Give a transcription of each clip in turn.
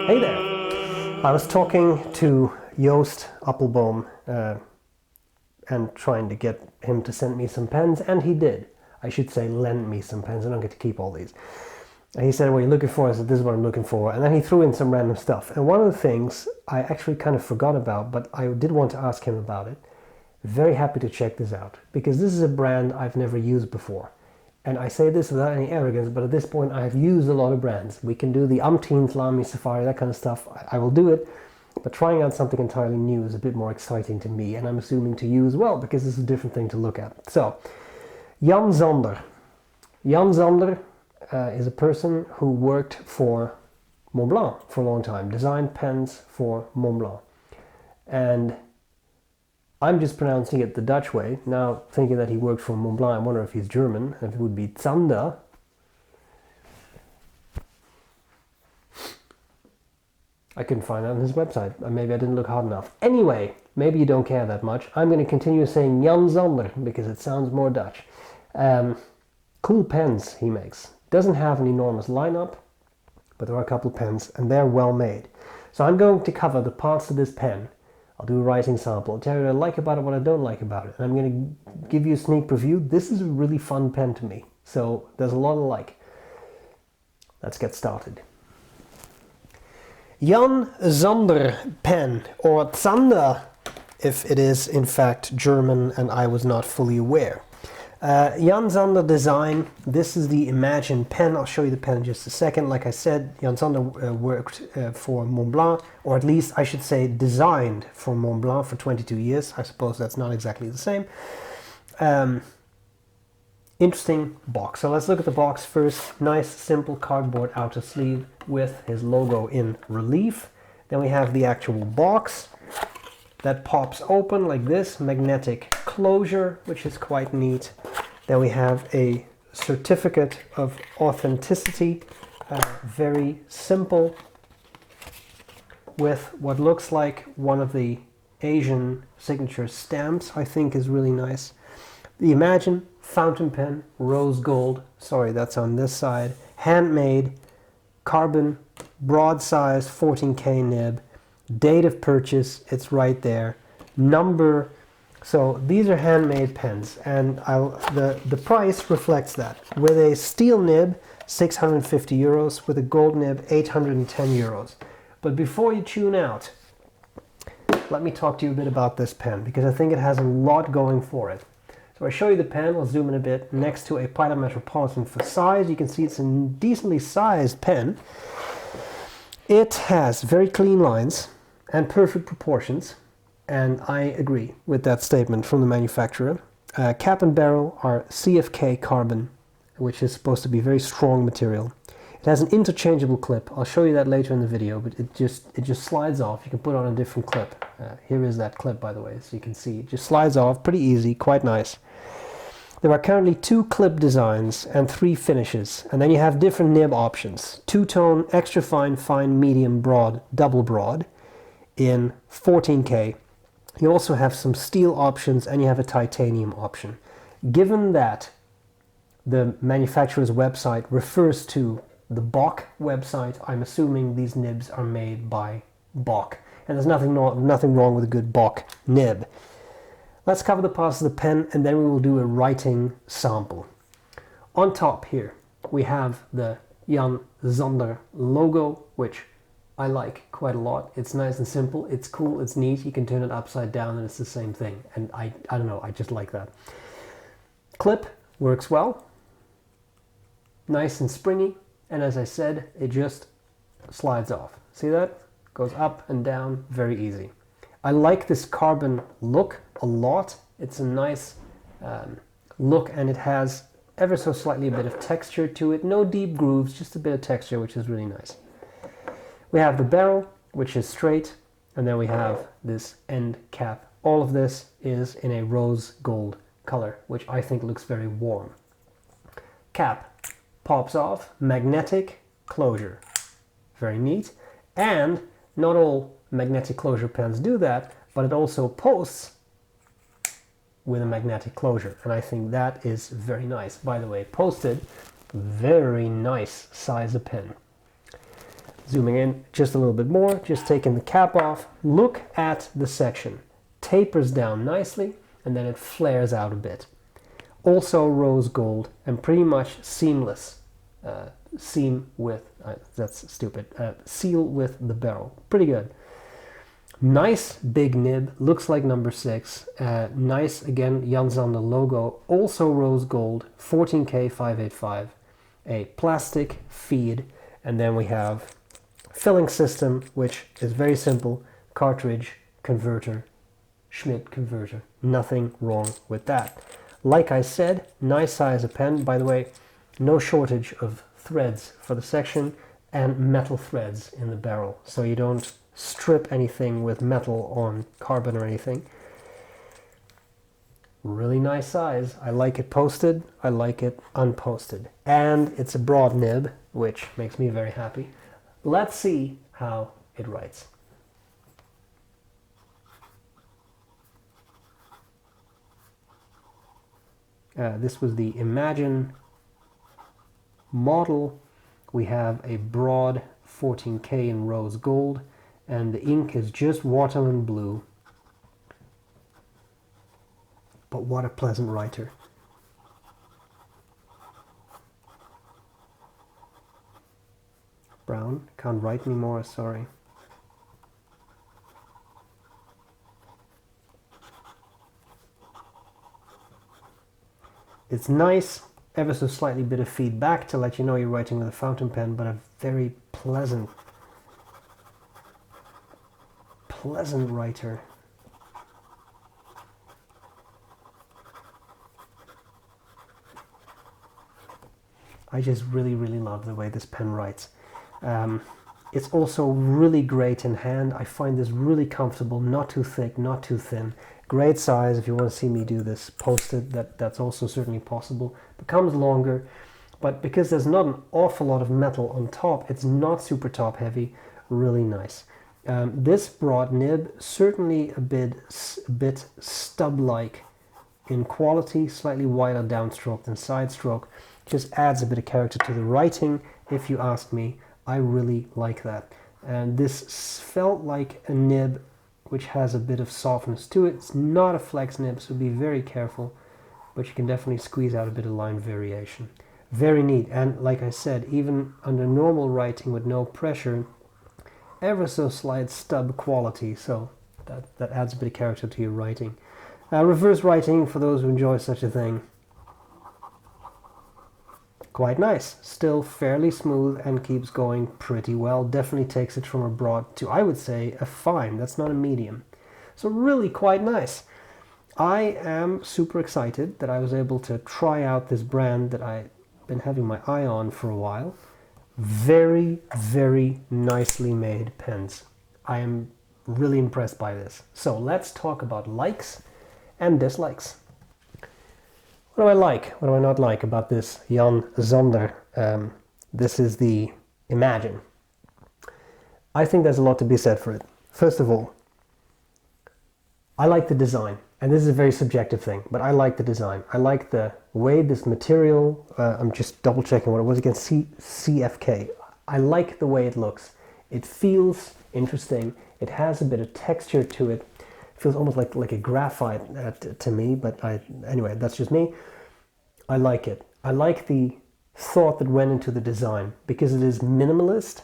Hey there! I was talking to Joost Appelboom and trying to get him to send me some pens, and he did. I should say lend me some pens. I don't get to keep all these. And he said, what are you looking for? I said, this is what I'm looking for. And then he threw in some random stuff. And one of the things I actually kind of forgot about, but I did want to ask him about it. Very happy to check this out, because this is a brand I've never used before. And I say this without any arrogance, but at this point I have used a lot of brands. We can do the umpteenth Lamy Safari, that kind of stuff. I will do it, but trying out something entirely new is a bit more exciting to me, and I'm assuming to you as well, because this is a different thing to look at. So, Yan Zander. Yan Zander is a person who worked for Montblanc for a long time, designed pens for Montblanc. And I'm just pronouncing it the Dutch way. Now, thinking that he worked for Montblanc, I wonder if he's German, if it would be Zander. I couldn't find that on his website. Maybe I didn't look hard enough. Anyway, maybe you don't care that much. I'm going to continue saying Yan Zander because it sounds more Dutch. Cool pens he makes. Doesn't have an enormous lineup, but there are a couple of pens, and they're well made. So I'm going to cover the parts of this pen. I'll do a writing sample. I'll tell you what I like about it, what I don't like about it. And I'm going to give you a sneak preview. This is a really fun pen to me. So there's a lot of like. Let's get started. Yan Zander pen, or Zander, if it is in fact German and I was not fully aware. Yan Zander design, this is the Imagine pen. I'll show you the pen in just a second. Like I said, Yan Zander worked for Montblanc, or at least I should say designed for Montblanc for 22 years. I suppose that's not exactly the same. Interesting box. So let's look at the box first. Nice, simple cardboard outer sleeve with his logo in relief. Then we have the actual box that pops open like this, magnetic closure, which is quite neat. Then we have a certificate of authenticity, very simple, with what looks like one of the Asian signature stamps. I think is really nice. The Imagine fountain pen, rose gold, sorry that's on this side, handmade, carbon, broad size, 14K nib, date of purchase, it's right there, number. So these are handmade pens, and the price reflects that. With a steel nib, 650 euros, with a gold nib, 810 euros. But before you tune out, let me talk to you a bit about this pen, because I think it has a lot going for it. So I show you the pen, I'll zoom in a bit, next to a Pilot Metropolitan for size. You can see it's a decently sized pen. It has very clean lines and perfect proportions, and I agree with that statement from the manufacturer. Cap and barrel are CFK carbon, which is supposed to be very strong material. It has an interchangeable clip. I'll show you that later in the video, but it just slides off. You can put on a different clip. Here is that clip, by the way, so you can see. It just slides off, pretty easy, quite nice. There are currently 2 clip designs and 3 finishes, and then you have different nib options. 2-tone, extra fine, fine, medium, broad, double broad in 14K. You also have some steel options, and you have a titanium option. Given that the manufacturer's website refers to the B.R.E website, I'm assuming these nibs are made by B.R.E. And there's nothing wrong with a good B.R.E nib. Let's cover the parts of the pen, and then we will do a writing sample. On top here, we have the Yan Zander logo, which I like quite a lot. It's nice and simple, it's cool, it's neat. You can turn it upside down and it's the same thing. And I don't know, I just like that. Clip works well. Nice and springy. And as I said, it just slides off. See that? Goes up and down, very easy. I like this carbon look a lot. It's a nice look, and it has ever so slightly a bit of texture to it. No deep grooves, just a bit of texture, which is really nice. We have the barrel, which is straight, and then we have this end cap. All of this is in a rose gold color, which I think looks very warm. Cap pops off, magnetic closure, very neat. And not all magnetic closure pens do that, but it also posts with a magnetic closure, and I think that is very nice. By the way, posted, very nice size of pen. Zooming in just a little bit more, just taking the cap off, look at the section. Tapers down nicely, and then it flares out a bit. Also rose gold and pretty much seamless. Seam with, that's stupid, seal with the barrel. Pretty good. Nice big nib, looks like number 6. Nice, again, Yan Zander logo. Also rose gold, 14K 585. A plastic feed, and then we have filling system, which is very simple. Cartridge, converter, Schmidt converter. Nothing wrong with that. Like I said, nice size of pen. By the way, no shortage of threads for the section and metal threads in the barrel. So you don't strip anything with metal on carbon or anything. Really nice size. I like it posted. I like it unposted. And it's a broad nib, which makes me very happy. Let's see how it writes. This was the Imagine model. We have a broad 14K in rose gold, and the ink is just watermelon blue. But what a pleasant writer. Brown, can't write anymore, sorry. It's nice, ever so slightly bit of feedback to let you know you're writing with a fountain pen, but a very pleasant writer. I just really love the way this pen writes. It's also really great in hand. I find this really comfortable, not too thick, not too thin. Great size. If you want to see me do this posted, that's also certainly possible. Becomes longer, but because there's not an awful lot of metal on top, it's not super top heavy. Really nice. This broad nib, certainly a bit stub-like in quality, slightly wider downstroke than side stroke. Just adds a bit of character to the writing, if you ask me. I really like that. And this felt like a nib which has a bit of softness to it. It's not a flex nib, so be very careful, but you can definitely squeeze out a bit of line variation. Very neat, and like I said, even under normal writing with no pressure, ever so slight stub quality, so that adds a bit of character to your writing. Reverse writing, for those who enjoy such a thing, quite nice. Still fairly smooth and keeps going pretty well. Definitely takes it from a broad to, I would say, a fine. That's not a medium. So really quite nice. I am super excited that I was able to try out this brand that I've been having my eye on for a while. Very nicely made pens. I am really impressed by this. So let's talk about likes and dislikes. What do I like? What do I not like about this Yan Zander? This is the Imagine. I think there's a lot to be said for it. First of all, I like the design. And this is a very subjective thing, but I like the design. I like the way this material, I'm just double checking what it was again, CFK. I like the way it looks. It feels interesting. It has a bit of texture to it. Feels almost like a graphite to me, but anyway, that's just me. I like it. I like the thought that went into the design because it is minimalist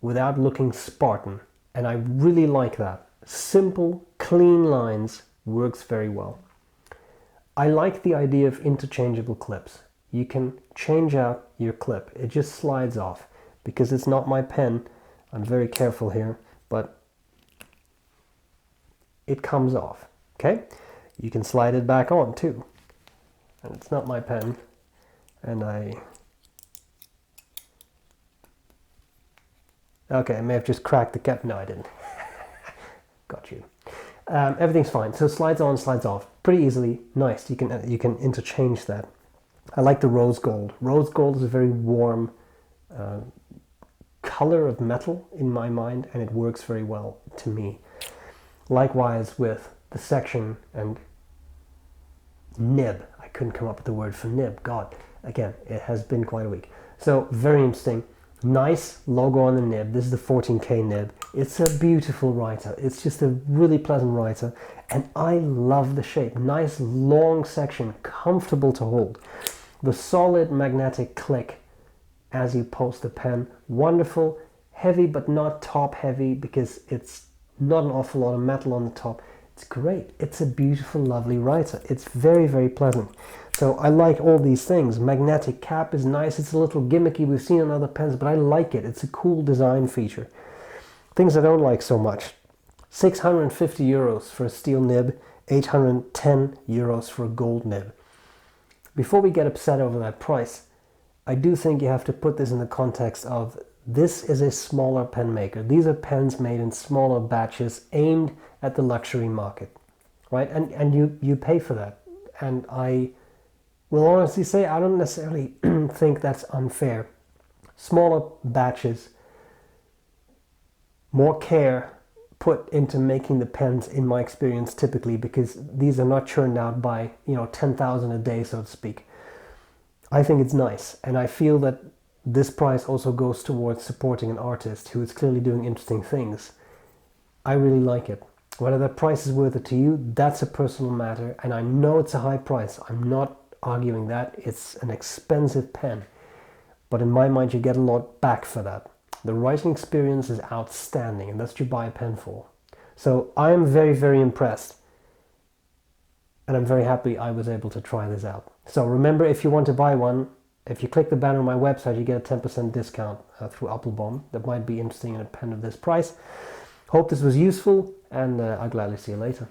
without looking Spartan, and I really like that. Simple, clean lines works very well. I like the idea of interchangeable clips. You can change out your clip. It just slides off. Because it's not my pen, I'm very careful here, but it comes off, okay? You can slide it back on too. And it's not my pen, and okay, I may have just cracked the cap. No, I didn't. Got you. Everything's fine. So slides on, slides off, pretty easily. Nice. You can interchange that. I like the rose gold. Rose gold is a very warm color of metal in my mind, and it works very well to me. Likewise with the section and nib. I couldn't come up with the word for nib. God, again, it has been quite a week. So very interesting. Nice logo on the nib. This is the 14K nib. It's a beautiful writer. It's just a really pleasant writer, and I love the shape. Nice long section, comfortable to hold. The solid magnetic click as you post the pen, wonderful. Heavy but not top heavy because it's not an awful lot of metal on the top. It's great. It's a beautiful, lovely writer. It's very, very pleasant. So I like all these things. Magnetic cap is nice. It's a little gimmicky. We've seen on other pens, but I like it. It's a cool design feature. Things I don't like so much. 650 euros for a steel nib, 810 euros for a gold nib. Before we get upset over that price, I do think you have to put this in the context of this is a smaller pen maker. These are pens made in smaller batches aimed at the luxury market, right? And you pay for that. And I will honestly say I don't necessarily think that's unfair. Smaller batches, more care put into making the pens, in my experience, typically, because these are not churned out by 10,000 a day, so to speak. I think it's nice, and I feel that this price also goes towards supporting an artist who is clearly doing interesting things. I really like it. Whether that price is worth it to you, that's a personal matter, and I know it's a high price. I'm not arguing that. It's an expensive pen, but in my mind you get a lot back for that. The writing experience is outstanding, and that's what you buy a pen for. So I am very, very impressed, and I'm very happy I was able to try this out. So remember, if you want to buy one, if you click the banner on my website, you get a 10% discount through Appelboom. That might be interesting in a pen of this price. Hope this was useful, and I'll gladly see you later.